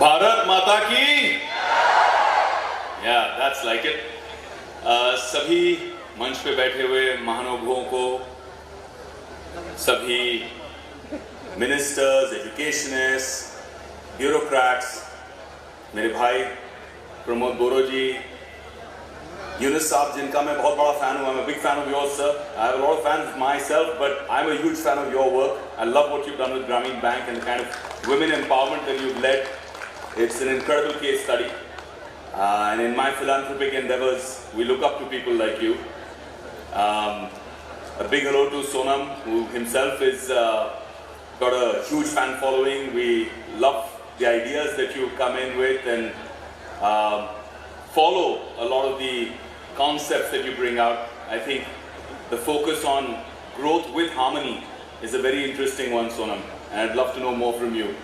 भारत माता की या दैट्स लाइक इट। सभी मंच पे बैठे हुए महानुभावों को, सभी मिनिस्टर्स, एजुकेशनिस्ट, ब्यूरोक्रेट्स, मेरे भाई प्रमोद बोरो जी, यूनुस साहब जिनका मैं बहुत बड़ा फैन हूँ। I'm a big fan of yours, sir. I have a lot of fans myself, but I'm a huge fan of your work. I love what you've done with Grameen Bank and the kind of women empowerment that you've led. It's an incredible case study. And in my philanthropic endeavors, we look up to people like you. A big hello to Sonam, who himself is got a huge fan following. We love the ideas that you come in with and follow a lot of the concepts that you bring out. I think the focus on growth with harmony is a very interesting one, Sonam, and I'd love to know more from you.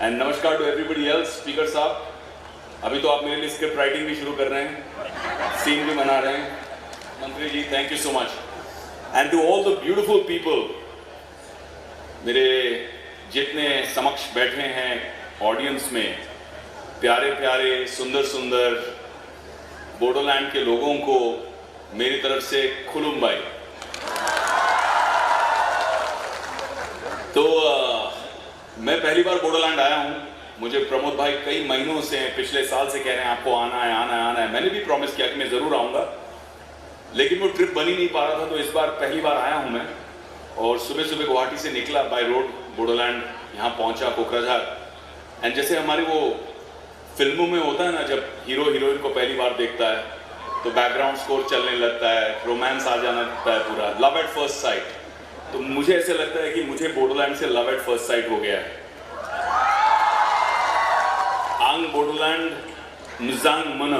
And namaskar to everybody else. Speaker साहब, अभी तो आप मेरे लिए script writing भी शुरू कर रहे हैं, सीन भी बना रहे हैं। मंत्री जी, thank you so much. And to all the beautiful people, मेरे जितने समक्ष बैठे हैं ऑडियंस में, प्यारे प्यारे सुंदर सुंदर बोडोलैंड के लोगों को मेरी तरफ से खुलुम भाई। तो मैं पहली बार बोडोलैंड आया हूं। मुझे प्रमोद भाई कई महीनों से, पिछले साल से कह रहे हैं आपको आना है आना है आना है। मैंने भी प्रॉमिस किया कि मैं जरूर आऊंगा, लेकिन वो ट्रिप बन ही नहीं पा रहा था। तो इस बार पहली बार आया हूं मैं, और सुबह सुबह गुवाहाटी से निकला बाय रोड बोडोलैंड, यहाँ पहुंचा कोकराझार। एंड जैसे हमारी वो फिल्मों में होता है ना, जब हीरो हीरोइन को पहली बार देखता है तो बैकग्राउंड स्कोर चलने लगता है, रोमांस आ जाना लगता है, पूरा लव एट फर्स्ट साइट। तो मुझे ऐसे लगता है कि मुझे बोडोलैंड से लव एट फर्स्ट साइट हो गया है। आंग बोडोलैंड मिजांग मना,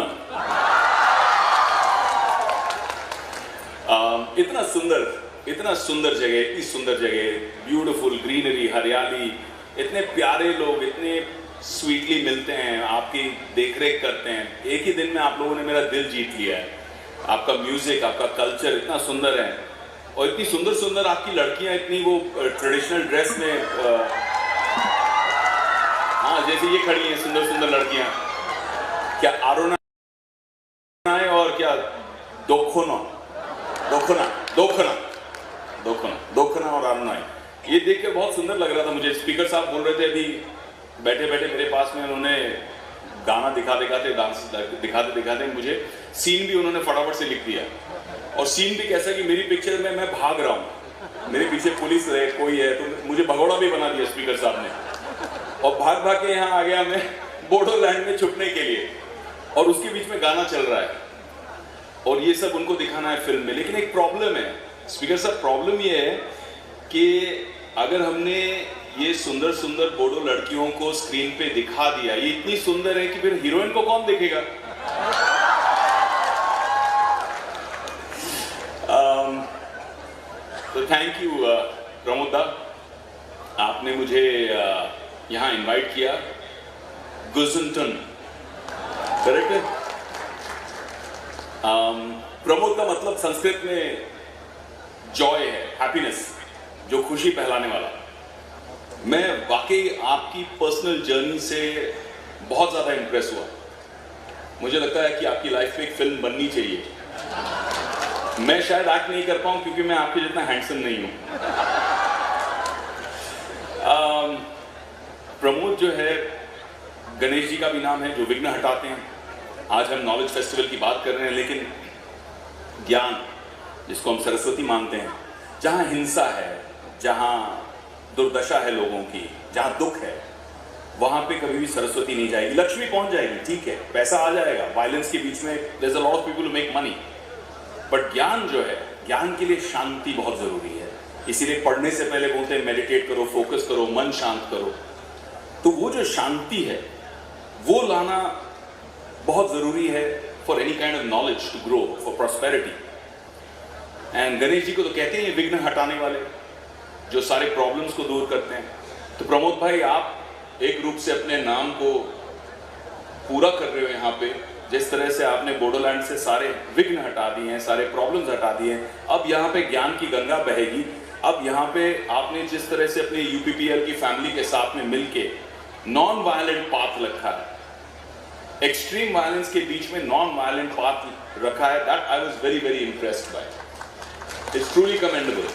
इतना सुंदर जगह, इतनी सुंदर जगह, ब्यूटीफुल ग्रीनरी, हरियाली, इतने प्यारे लोग, इतने स्वीटली मिलते हैं, आपकी देखरेख करते हैं। एक ही दिन में आप लोगों ने मेरा दिल जीत लिया है। आपका म्यूजिक, आपका कल्चर इतना सुंदर है, और इतनी सुंदर सुंदर आपकी लड़कियां, इतनी वो ट्रेडिशनल ड्रेस में, हाँ जैसे ये खड़ी हैं सुंदर सुंदर लड़कियां, क्या आरोना है और क्या दोखोना और आरोना है। ये देख के बहुत सुंदर लग रहा था मुझे। स्पीकर साहब बोल रहे थे अभी बैठे बैठे मेरे पास में, उन्होंने गाना दिखाते डांस दिखाते मुझे सीन भी उन्होंने फटाफट से लिख दिया। और सीन भी कैसा कि मेरी पिक्चर में मैं भाग रहा हूँ, मेरे पीछे पुलिस है, कोई है, तो मुझे भगोड़ा भी बना दिया स्पीकर साहब ने, और भाग भाग के यहाँ आ गया मैं बोडोलैंड में छुपने के लिए, और उसके बीच में गाना चल रहा है, और ये सब उनको दिखाना है फिल्म में। लेकिन एक प्रॉब्लम है स्पीकर साहब, प्रॉब्लम ये है कि अगर हमने ये सुंदर सुंदर बोडो लड़कियों को स्क्रीन पे दिखा दिया, ये इतनी सुंदर है कि फिर हीरोइन को कौन देखेगा? तो थैंक यू प्रमोद दा, आपने मुझे यहाँ इनवाइट किया। गुजनटन, करेक्ट है? प्रमोद का मतलब संस्कृत में जॉय है, हैप्पीनेस, जो खुशी फैलाने वाला। मैं वाकई आपकी पर्सनल जर्नी से बहुत ज़्यादा इंप्रेस हुआ। मुझे लगता है कि आपकी लाइफ में एक फिल्म बननी चाहिए। मैं शायद एक्ट नहीं कर पाऊँ क्योंकि मैं आपके जितना हैंडसम नहीं हूँ। प्रमोद जो है, गणेश जी का भी नाम है जो विघ्न हटाते हैं। आज हम नॉलेज फेस्टिवल की बात कर रहे हैं, लेकिन ज्ञान, जिसको हम सरस्वती मानते हैं, जहाँ हिंसा है, जहाँ दुर्दशा है लोगों की, जहाँ दुख है, वहां पे कभी भी सरस्वती नहीं जाएगी। लक्ष्मी पहुंच जाएगी, ठीक है, पैसा आ जाएगा, वायलेंस के बीच में there is a lot of people who make money, but ज्ञान जो है, ज्ञान के लिए शांति बहुत जरूरी है। इसीलिए पढ़ने से पहले बोलते हैं मेडिटेट करो, फोकस करो, मन शांत करो। तो वो जो शांति है वो लाना बहुत जरूरी है for any kind of knowledge to grow, for prosperity. And Ganesh ji को तो कहते हैं विघ्न हटाने वाले, जो सारे प्रॉब्लम्स को दूर करते हैं। तो प्रमोद भाई, आप एक रूप से अपने नाम को पूरा कर रहे हो यहाँ पे। जिस तरह से आपने बोडोलैंड से सारे विघ्न हटा दिए हैं, सारे प्रॉब्लम्स हटा दिए हैं, अब यहाँ पे ज्ञान की गंगा बहेगी। अब यहाँ पे आपने जिस तरह से अपने यूपीपीएल की फैमिली के साथ में मिलके नॉन वायलेंट पाथ रखा है, एक्सट्रीम वायलेंस के बीच में नॉन वायलेंट पाथ रखा है, that I was very very impressed by, it's truly commendable.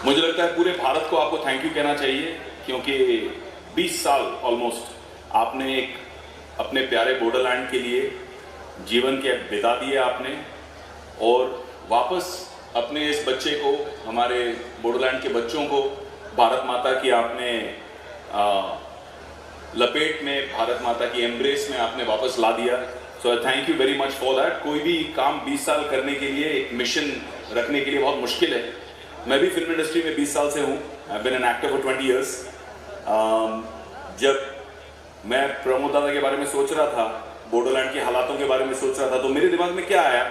मुझे लगता है पूरे भारत को आपको थैंक यू कहना चाहिए, क्योंकि 20 साल ऑलमोस्ट आपने एक अपने प्यारे बोडोलैंड के लिए जीवन के बिता दिए आपने, और वापस अपने इस बच्चे को, हमारे बोडोलैंड के बच्चों को भारत माता की आपने लपेट में, भारत माता की एम्ब्रेस में आपने वापस ला दिया। So I thank you very much for that. कोई भी काम 20 साल करने के लिए, एक मिशन रखने के लिए बहुत मुश्किल है। मैं भी फिल्म इंडस्ट्री में 20 साल से हूँ, I been an actor for 20 years। जब मैं प्रमोद दादा के बारे में सोच रहा था, बोडोलैंड के हालातों के बारे में सोच रहा था, तो मेरे दिमाग में क्या आया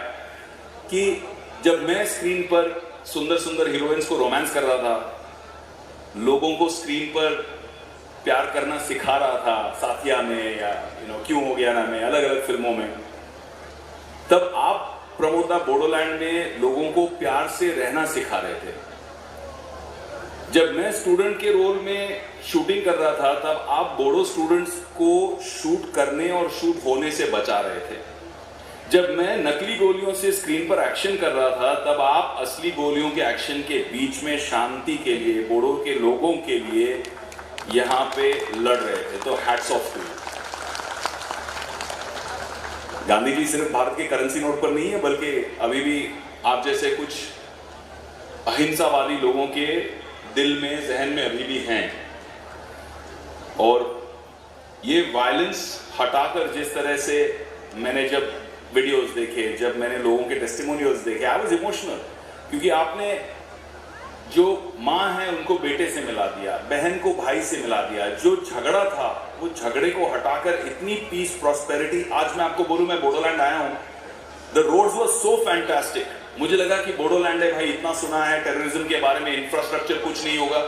कि जब मैं स्क्रीन पर सुंदर सुंदर हीरोइंस को रोमांस कर रहा था, लोगों को स्क्रीन पर प्यार करना सिखा रहा था, साथिया में या क्यों हो गया ना में, अलग अलग फिल्मों में, तब आप प्रमोद दा बोडोलैंड में लोगों को प्यार से रहना सिखा रहे थे। जब मैं स्टूडेंट के रोल में शूटिंग कर रहा था, तब आप बोडो स्टूडेंट्स को शूट करने और शूट होने से बचा रहे थे। जब मैं नकली गोलियों से स्क्रीन पर एक्शन कर रहा था, तब आप असली गोलियों के एक्शन के बीच में शांति के लिए, बोडो के लोगों के लिए यहां पे लड़ रहे थे। तो hats off to. Gandhi ji सिर्फ भारत के करेंसी नोट पर नहीं है, बल्कि अभी भी आप जैसे कुछ अहिंसावादी लोगों के दिल में, जहन में अभी भी हैं। और ये वायलेंस हटाकर जिस तरह से मैंने जब वीडियोस देखे, जब मैंने लोगों के टेस्टिमोनियल्स देखे, आई वाज इमोशनल, क्योंकि आपने जो माँ है उनको बेटे से मिला दिया, बहन को भाई से मिला दिया, जो झगड़ा था वो झगड़े को हटाकर इतनी पीस, प्रॉस्पेरिटी। आज मैं आपको बोलूं, मैं बोडोलैंड आया हूं, the roads were so fantastic. मुझे लगा कि बोडोलैंड है भाई, इतना सुना है टेररिज्म के बारे में, इंफ्रास्ट्रक्चर कुछ नहीं होगा।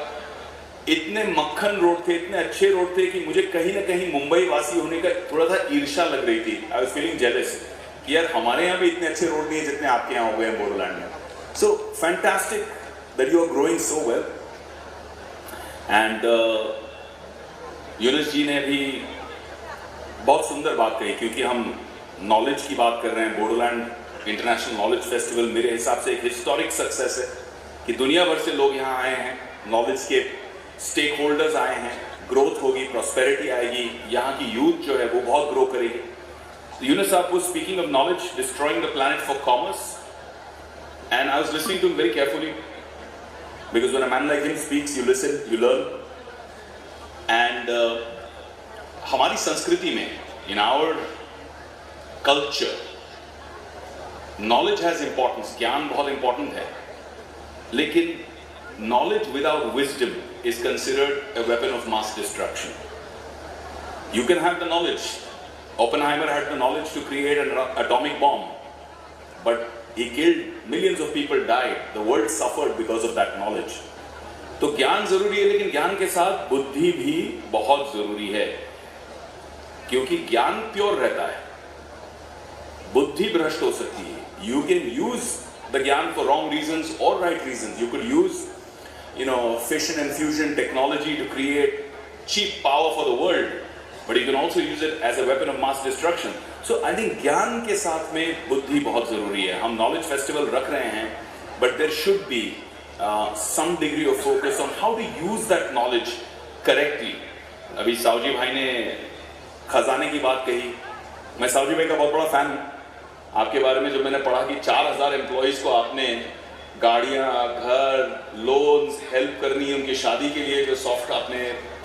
इतने मक्खन रोड थे, इतने अच्छे रोड थे कि मुझे कहीं ना कहीं मुंबई वासी होने का थोड़ा सा ईर्ष्या लग रही थी। आई वाज फीलिंग जेलस कि यार हमारे यहाँ भी इतने अच्छे रोड नहीं है जितने आपके यहाँ हो गए हैं बोडोलैंड में। So fantastic that you are growing so well। and Yunus ji ने भी बहुत सुंदर बात कही, क्योंकि हम नॉलेज की बात कर रहे हैं। बोडोलैंड इंटरनेशनल नॉलेज फेस्टिवल मेरे हिसाब से एक हिस्टोरिक सक्सेस है कि दुनिया भर से लोग यहाँ आए हैं, नॉलेज के स्टेक होल्डर्स आए हैं, ग्रोथ होगी, प्रॉस्पेरिटी आएगी, यहाँ की यूथ जो है वो बहुत ग्रो करेगी। यूनुस साहब was speaking of knowledge destroying the planet for commerce, and I was listening to him very carefully, because when a man like him speaks, you listen, you learn। and हमारी संस्कृति में, in our culture, knowledge has importance, ज्ञान बहुत important है, लेकिन knowledge without wisdom is considered a weapon of mass destruction। You can have the knowledge, Oppenheimer had the knowledge to create an atomic bomb, but he killed millions of people, died, the world suffered because of that knowledge। तो ज्ञान जरूरी है, लेकिन ज्ञान के साथ बुद्धि भी बहुत जरूरी है, क्योंकि ज्ञान प्योर रहता है, बुद्धि भ्रष्ट हो सकती है। You can use the ज्ञान for wrong reasons or right reasons। You could use fission and fusion technology to create cheap power for the world, but you can also use it as a weapon of mass destruction। So I think ज्ञान के साथ में बुद्धि बहुत जरूरी है। हम knowledge festival रख रहे हैं, but there should be some degree of focus on how to use that knowledge correctly। अभी सावजी भाई ने खजाने की बात कही, मैं सावजी भाई का बहुत बड़ा फैन हूँ। आपके बारे में जो मैंने पढ़ा कि 4000 एम्प्लॉयज को आपने गाड़ियाँ, घर, लोन्स, हेल्प करनी है उनकी शादी के लिए, जो सॉफ्ट आपने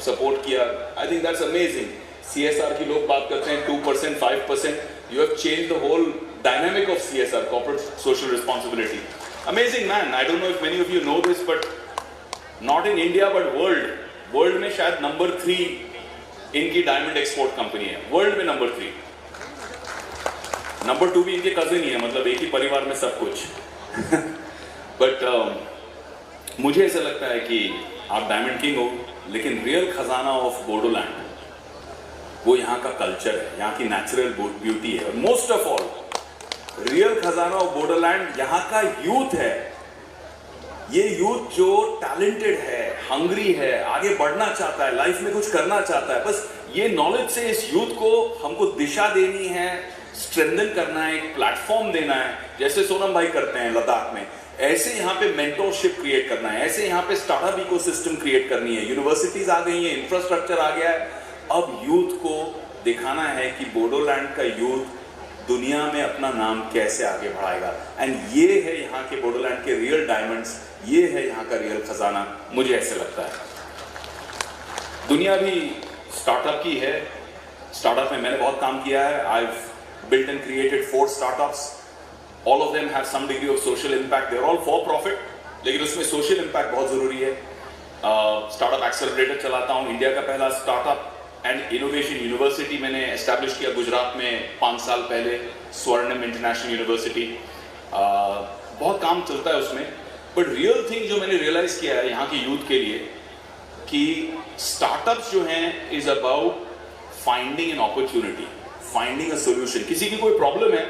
सपोर्ट किया, I think that's amazing. CSR की लोग बात करते हैं 2%, 5%, you have changed the whole dynamic of CSR, corporate social responsibility। Amazing man। I don't know if many of you know this, but not in India but world में शायद number 3 इनकी diamond export company है, world में number 3। Number 2 भी इनके cousin ही है, मतलब एक ही परिवार में सब कुछ। बट मुझे ऐसा लगता है कि आप डायमंड किंग हो, लेकिन रियल खजाना ऑफ बोडोलैंड वो यहाँ का कल्चर है, यहाँ की नेचुरल ब्यूटी है, और मोस्ट ऑफ ऑल रियल खजाना ऑफ बोडोलैंड यहाँ का यूथ है। ये यूथ जो टैलेंटेड है, हंग्री है, आगे बढ़ना चाहता है, लाइफ में कुछ करना चाहता है, बस ये नॉलेज से इस यूथ को हमको दिशा देनी है, स्ट्रेंथन करना है, एक प्लेटफॉर्म देना है, जैसे सोनम भाई करते हैं लद्दाख में। ऐसे यहाँ पे मेंटरशिप क्रिएट करना है, ऐसे यहाँ पे स्टार्टअप इकोसिस्टम क्रिएट करनी है। यूनिवर्सिटीज आ गई हैं, इंफ्रास्ट्रक्चर आ गया है। अब यूथ को दिखाना है कि बोडोलैंड का यूथ दुनिया में अपना नाम कैसे आगे बढ़ाएगा। एंड ये है यहाँ के बोडोलैंड के रियल डायमंड्स, ये है यहाँ का रियल खजाना, मुझे ऐसे लगता है। दुनिया भी स्टार्टअप की है। स्टार्टअप में मैंने बहुत काम किया है। I have built and created 4 startups. All of them have some degree of social impact. They are all for profit, लेकिन उसमें सोशल इम्पैक्ट बहुत जरूरी है। स्टार्टअप एक्सेलरेटर चलाता हूँ। इंडिया का पहला स्टार्टअप एंड इनोवेशन यूनिवर्सिटी मैंने एस्टैब्लिश किया गुजरात में 5 साल पहले, स्वर्णम इंटरनेशनल यूनिवर्सिटी। बहुत काम चलता है उसमें। बट रियल थिंग जो मैंने रियलाइज किया है यहाँ के यूथ के लिए कि स्टार्टअप्स जो हैं is about finding an opportunity, finding a solution. किसी की कोई प्रॉब्लम है,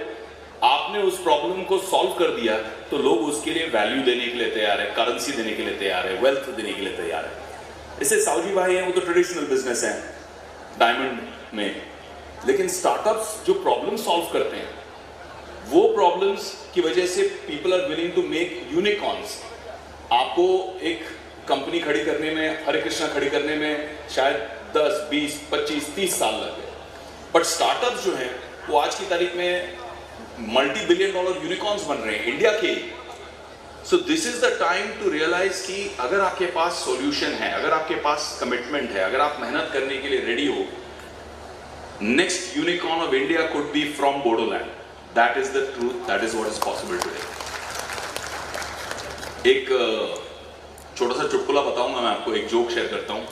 आपने उस प्रॉब्लम को सॉल्व कर दिया तो लोग उसके लिए वैल्यू देने के लिए तैयार है, करेंसी देने के लिए तैयार है, वेल्थ देने के लिए तैयार है। इससे साउजी भाई हैं, वो तो ट्रेडिशनल बिजनेस है डायमंड में, लेकिन स्टार्टअप्स जो प्रॉब्लम सॉल्व करते हैं वो प्रॉब्लम्स की वजह से people are willing to make unicorns. आपको एक कंपनी खड़ी करने में, हरे कृष्णा खड़ी करने में शायद 10, 20, 25, 30 साल लगे, बट स्टार्टअप्स जो हैं वो आज की तारीख में मल्टी $billion यूनिकॉर्न्स बन रहे हैं इंडिया के। So this is the time to realise कि अगर आपके पास सॉल्यूशन है, अगर आपके पास कमिटमेंट है, अगर आप मेहनत करने के लिए रेडी हो, next unicorn of India could be from Bodoland. That is the truth, that is what is possible today. एक छोटा सा चुटकुला बताऊंगा मैं आपको, एक जोक शेयर करता हूं।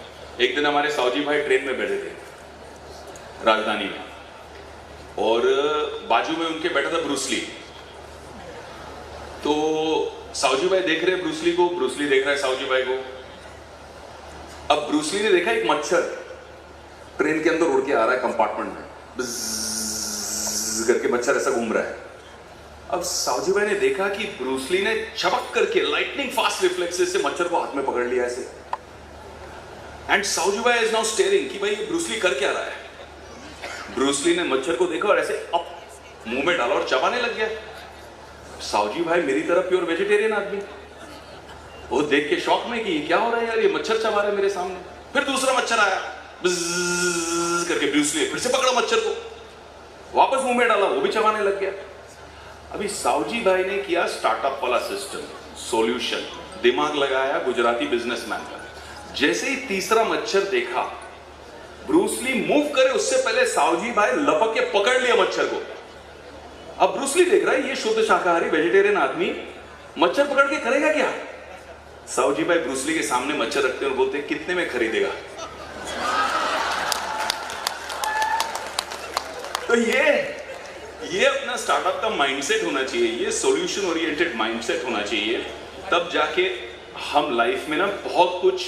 एक दिन हमारे साउजी भाई ट्रेन में बैठे थे राजधानी में, और बाजू में उनके बैठा था ब्रूस ली। तो साउजी भाई देख रहे हैं ब्रूस ली को, ब्रूस ली देख रहा है साउजी भाई को। अब ब्रूस ली ने देखा एक मच्छर ट्रेन के अंदर उड़ के आ रहा है कंपार्टमेंट में, बिज़ करके मच्छर ऐसा घूम रहा है। अब साउजी भाई ने देखा कि ब्रूस ली ने चमक करके लाइटनिंग फास्ट रिफ्लेक्सेस से मच्छर को हाथ में पकड़ लिया ऐसे। एंड साउजी भाई इज नाउ स्टेयरिंग कि भाई ये ब्रूस ली कर क्या रहा है। ब्रूस ली ने मच्छर को देखा और ऐसे अप मुंह में डाला और चबाने लग गया। साउजी भाई मेरी तरह प्योर वेजिटेरियन आदमी, वो देख के शॉक में कि ये क्या हो रहा है यार, ये मच्छर चबा रहा है मेरे सामने। फिर दूसरा मच्छर आया, बिज़ करके ब्रूस ली फिर से पकड़ा मच्छर को, वापस मुंह में डाला, वो भी चबाने लग गया। अभी साउजी भाई ने किया स्टार्टअप वाला सिस्टम, सॉल्यूशन, दिमाग लगाया गुजराती बिजनेसमैन का। जैसे ही तीसरा मच्छर देखा, ब्रूस ली मूव करे उससे पहले साउजी भाई लपक के पकड़ लिया मच्छर को। अब ब्रूस ली देख रहा है ये शुद्ध शाकाहारी वेजिटेरियन आदमी मच्छर पकड़ के करेगा क्या। साउजी भाई ब्रूस ली के सामने मच्छर रखते हैं और बोलते हैं कितने में खरीदेगा। तो ये अपना स्टार्टअप का माइंडसेट होना चाहिए, ये सॉल्यूशन ओरिएंटेड माइंडसेट होना चाहिए, तब जाके हम लाइफ में ना बहुत कुछ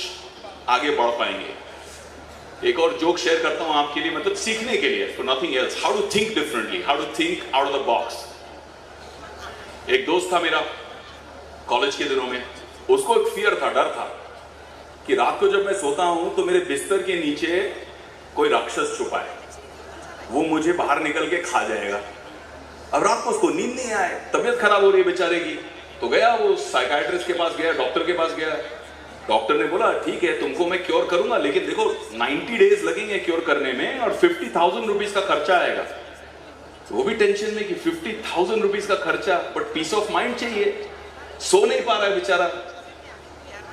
आगे बढ़ पाएंगे। एक और जोक शेयर करता हूं आपके लिए, मतलब सीखने के लिए, for nothing else, how to think differently, how to think out of the box. एक दोस्त था मेरा कॉलेज के दिनों में, उसको एक फियर था, डर था कि रात को जब मैं सोता हूं तो मेरे बिस्तर के नीचे कोई राक्षस छुपा है, वो मुझे बाहर निकल के खा जाएगा। अब रात को उसको नींद नहीं आए, तबीयत खराब हो रही है बेचारे की, तो गया वो साइकाइट्रिस्ट के पास गया, डॉक्टर के पास गया। डॉक्टर ने बोला ठीक है तुमको मैं क्योर करूंगा, लेकिन देखो 90 डेज लगेंगे क्योर करने में और 50,000 रुपीज का खर्चा आएगा। तो वो भी टेंशन में कि 50,000 रुपीज का खर्चा, बट पीस ऑफ माइंड चाहिए, सो नहीं पा रहा है बेचारा।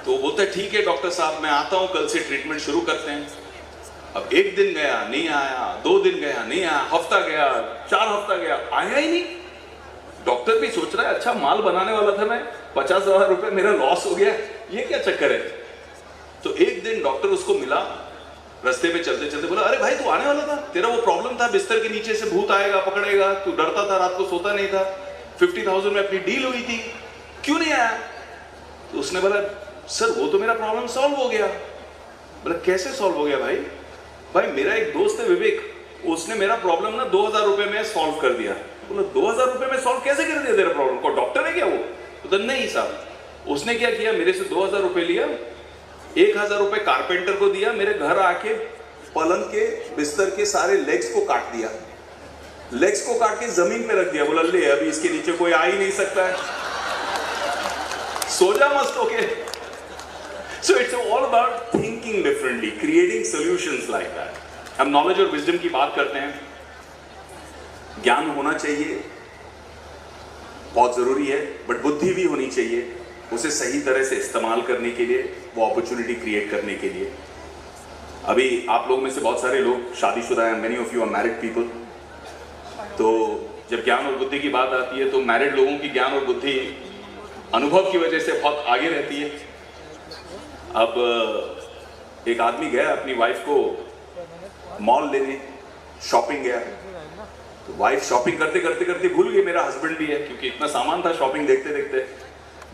तो बोलता है ठीक है डॉक्टर साहब मैं आता हूं, कल से ट्रीटमेंट शुरू करते हैं। अब 1 दिन गया नहीं आया, 2 दिन गया नहीं आया, हफ्ता गया, 4 हफ्ता गया, आया ही नहीं। डॉक्टर भी सोच रहा है अच्छा माल बनाने वाला था मैं, 50,000 रुपए मेरा लॉस हो गया, ये क्या चक्कर है। तो एक दिन डॉक्टर उसको मिला, रास्ते पे चलते चलते बोला अरे भाई तू आने वाला था, तेरा वो प्रॉब्लम था बिस्तर के नीचे से भूत आएगा पकड़ेगा, तू डरता था, रात को सोता नहीं था, 50,000 में अपनी डील हुई थी, क्यों नहीं आया। तो उसने बोला सर वो तो मेरा प्रॉब्लम सॉल्व हो गया। बोला कैसे सॉल्व हो गया भाई। भाई मेरा एक दोस्त है विवेक, उसने मेरा प्रॉब्लम ना 2,000 रुपए में सॉल्व कर दिया। बोला 2,000 रुपए में सॉल्व कैसे कर दिया तेरा प्रॉब्लम, को डॉक्टर है क्या वो। तो नहीं साहब उसने क्या किया, मेरे से 2000 रुपए लिया, 1000 रुपए कारपेंटर को दिया, मेरे घर आके पलंग के बिस्तर के सारे लेग्स को काट दिया, लेग्स को काट के जमीन पे रख दिया, बोला ले अभी इसके नीचे कोई आ ही नहीं सकता है, सो जा मस्त होके। So it's all about thinking differently, creating solutions like that. हम नॉलेज और विजडम की बात करते हैं, ज्ञान होना चाहिए, बहुत जरूरी है, बट बुद्धि भी होनी चाहिए उसे सही तरह से इस्तेमाल करने के लिए, वो अपॉर्चुनिटी क्रिएट करने के लिए। अभी आप लोगों में से बहुत सारे लोग शादीशुदा हैं, many of you are married people, तो जब ज्ञान और बुद्धि की बात आती है तो मैरिड लोगों की ज्ञान और बुद्धि अनुभव की वजह से बहुत आगे रहती है। अब एक आदमी गया अपनी वाइफ को मॉल लेने, शॉपिंग गया, तो वाइफ शॉपिंग करते करते करते भूल गई मेरा हस्बैंड भी है, क्योंकि इतना सामान था, शॉपिंग देखते देखते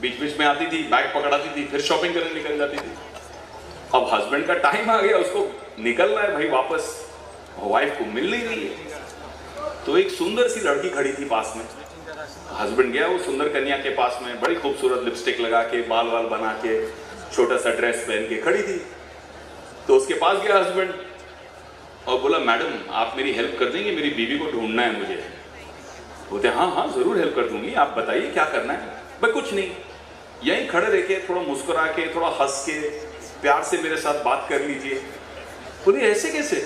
बीच बीच में आती थी, बैग पकड़ाती थी, फिर शॉपिंग करने निकल जाती थी। अब हस्बैंड का टाइम आ गया, उसको निकलना है भाई वापस, वाइफ को मिल नहीं रही है, तो एक सुंदर सी लड़की खड़ी थी पास में, हस्बैंड गया वो सुंदर कन्या के पास में, बड़ी खूबसूरत लिपस्टिक लगा के, बाल वाल बना के, छोटा सा ड्रेस पहन के खड़ी थी, तो उसके पास गया हस्बैंड और बोला मैडम आप मेरी हेल्प कर देंगे, मेरी बीवी को ढूंढना है मुझे। बोलते हाँ हाँ जरूर हेल्प कर दूंगी, आप बताइए क्या करना है। भाई कुछ नहीं, यहीं खड़े रह के थोड़ा मुस्कुरा के, थोड़ा हंस के, प्यार से मेरे साथ बात कर लीजिए। बोले ऐसे कैसे?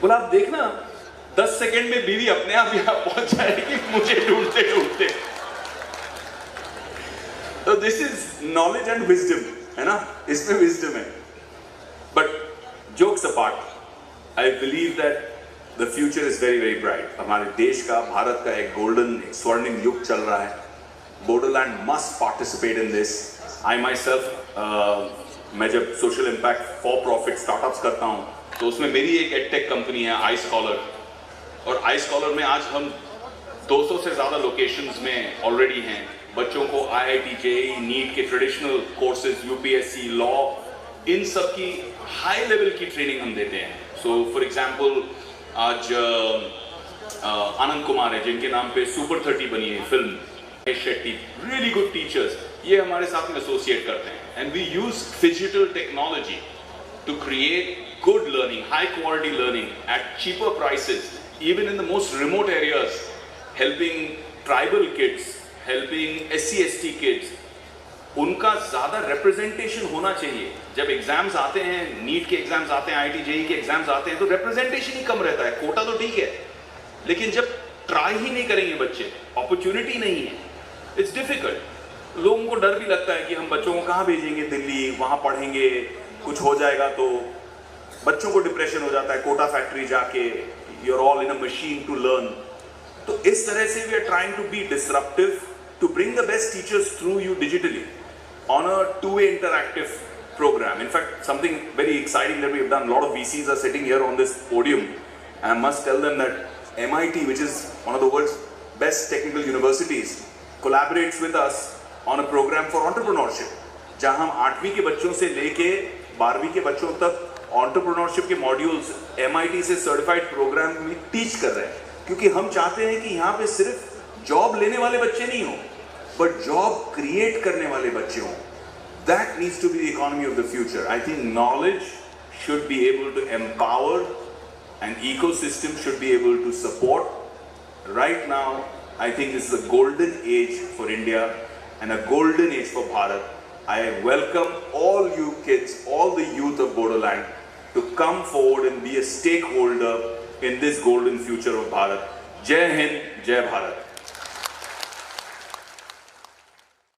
बोला आप देखना 10 सेकेंड में बीवी अपने आप यहाँ पहुंच जाएगी मुझे ढूंढते ढूंढते। तो this is knowledge and wisdom, है ना, इसमें विजडम है। But jokes apart, I believe that the future is very very bright. हमारे देश का, भारत का एक गोल्डन, एक स्वर्णिम युग चल रहा है। Bodoland must participate in this. I my self, मैं जब social impact for profit startups करता हूँ तो उसमें मेरी एक एडटेक कंपनी है आई स्कॉलर, और आई स्कॉलर में आज हम 200 से ज़्यादा लोकेशंस में ऑलरेडी हैं। बच्चों को IIT, JEE, नीट के ट्रेडिशनल कोर्सेज, UPSC, लॉ, इन सब की हाई लेवल की ट्रेनिंग हम देते हैं। सो फॉर एग्जांपल आज आनंद कुमार है जिनके नाम पे सुपर 30 बनी है film, Shetty, really good teachers, ये हमारे साथ में एसोसिएट करते हैं। And we use digital technology to create good learning, high quality learning at cheaper prices, even in the most remote areas, helping tribal kids, helping SC/ST kids. उनका ज़्यादा representation होना चाहिए। जब एग्जाम्स आते हैं, नीट के एग्जाम्स आते हैं, IIT JEE के एग्जाम्स आते हैं, तो representation ही कम रहता है। कोटा तो ठीक है, लेकिन जब ट्राई ही नहीं करेंगे बच्चे, अपॉर्चुनिटी नहीं है, इट्स डिफिकल्ट। लोगों को डर भी लगता है कि हम बच्चों को कहाँ भेजेंगे, दिल्ली, वहाँ पढ़ेंगे, कुछ हो जाएगा तो बच्चों को डिप्रेशन हो जाता है, कोटा फैक्ट्री जाके, you are all in a machine to learn. तो इस तरह से we are trying to be disruptive, to bring the best teachers through you digitally on a two-way interactive program. In fact, something very exciting that we have done, a lot of VCs are sitting here on this podium, and I must tell them that MIT, which is one of the world's best technical universities, collaborates with us on a program for entrepreneurship, जहां हम 8वीं के बच्चों से लेके 12वीं के बच्चों तक एंटरप्रेन्योरशिप के मॉड्यूल्स MIT से सर्टिफाइड प्रोग्राम में टीच कर रहे हैं, क्योंकि हम चाहते हैं कि यहाँ पे सिर्फ जॉब लेने वाले बच्चे नहीं हो, बट जॉब क्रिएट करने वाले बच्चे हों। That needs to be the economy of the future. I think knowledge should be able to empower and ecosystem should be able to support. Right now I think this is a golden age for India and a golden age for Bharat. I welcome all you kids, all the youth of Bodoland to come forward and be a stakeholder in this golden future of Bharat. Jai Hind, Jai Bharat.